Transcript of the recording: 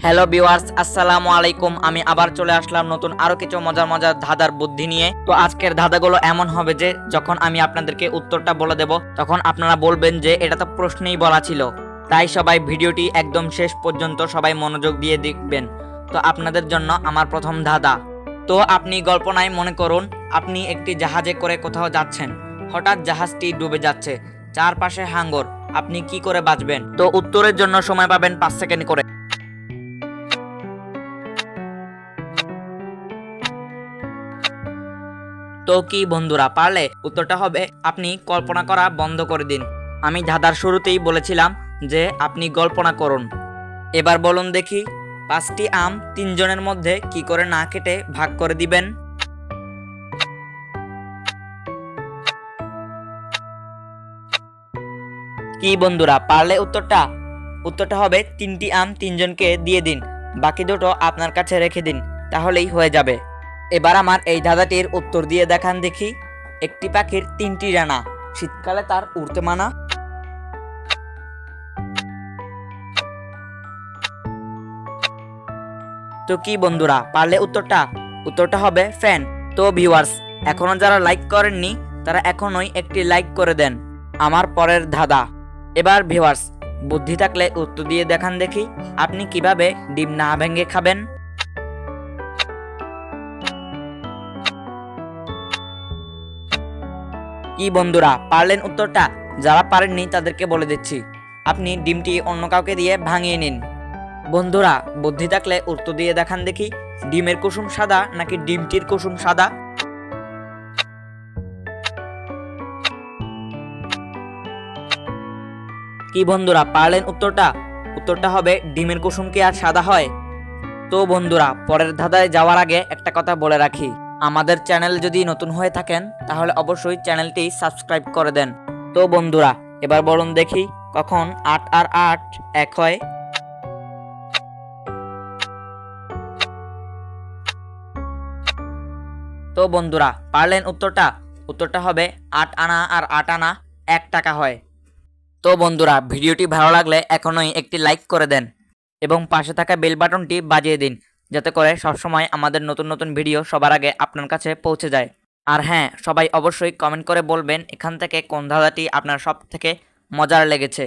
Hello viewers, আসসালামু আলাইকুম। আমি আবার চলে আসলাম নতুন আরো কিছু মজার মজার ধাঁধার বুদ্ধি নিয়ে। তো আজকের ধাঁধাগুলো এমন হবে যে যখন আমি আপনাদেরকে উত্তরটা বলে দেব তখন আপনারা বলবেন যে এটা তো প্রশ্নেই বলা ছিল। তাই সবাই ভিডিওটি একদম শেষ পর্যন্ত সবাই মনোযোগ দিয়ে দেখবেন। তো আপনাদের জন্য আমার প্রথম ধাঁধা। তো আপনি কল্পনায় মনে করুন আপনি একটি জাহাজে করে কোথাও যাচ্ছেন, হঠাৎ জাহাজটি ডুবে যাচ্ছে, চারপাশে হাঙ্গর, আপনি কি করে বাঁচবেন? তো উত্তরের জন্য সময় পাবেন 5 সেকেন্ড করে। তো কি বন্ধুরা, পারলে উত্তরটা হবে আপনি কল্পনা করা বন্ধ করে দিন। আমি ধাঁধার শুরুতেই বলেছিলাম যে আপনি কল্পনা করুন। এবার বলুন দেখি, 5টি আম 3 জনের মধ্যে কি করে না কেটে ভাগ করে দিবেন? কি বন্ধুরা, পারলে উত্তরটা হবে 3টি আম 3 জনকে দিয়ে দিন, বাকি দুটো আপনার কাছে রেখে দিন, তাহলেই হয়ে যাবে। এবার আমার এই ধাঁধাটির উত্তর দিয়ে দেখান দেখি। একটি পাখির 3টি ডানা, শীতকালে তার উড়তে মানা। তো কি বন্ধুরা, পারলে উত্তরটা হবে ফ্যান। তো ভিউয়ার্স, এখনো যারা লাইক করেননি তারা এখনোই একটি লাইক করে দেন। আমার পরের ধাঁধা। এবার ভিউয়ার্স, বুদ্ধি থাকলে উত্তর দিয়ে দেখান দেখি আপনি কিভাবে ডিম না ভেঙে খাবেন? কি বন্ধুরা, পারলেন উত্তরটা? যারা পারেননি তাদেরকে বলে দিচ্ছি, আপনি ডিমটি অন্য কাউকে দিয়ে ভাঙিয়ে নিন। বন্ধুরা, বুদ্ধি থাকলে উত্তর দিয়ে দেখান দেখি ডিমের কুসুম সাদা নাকি ডিমটির কুসুম সাদা? কি বন্ধুরা, পারলেন উত্তরটা হবে ডিমের কুসুম কি আর সাদা হয়? তো বন্ধুরা, পরের ধাঁধায় যাওয়ার আগে একটা কথা বলে রাখি, আমাদের চ্যানেল যদি নতুন হয়ে থাকেন তাহলে অবশ্যই চ্যানেলটি সাবস্ক্রাইব করে দেন। তো বন্ধুরা, এবার বলুন দেখি কখন 8 আর 8 এক হয়? তো বন্ধুরা, পারলেন উত্তরটা হবে 8 আনা আর 8 আনা 1 টাকা হয়। তো বন্ধুরা, ভিডিওটি ভালো লাগলে এখনই একটি লাইক করে দেন এবং পাশে থাকা বেল বাটনটি বাজিয়ে দিন, যাতে করে সবসময় আমাদের নতুন নতুন ভিডিও সবার আগে আপনার কাছে পৌঁছে যায়। আর হ্যাঁ, সবাই অবশ্যই কমেন্ট করে বলবেন এখান থেকে কোন ধাঁধাটি আপনার সব থেকে মজার লেগেছে।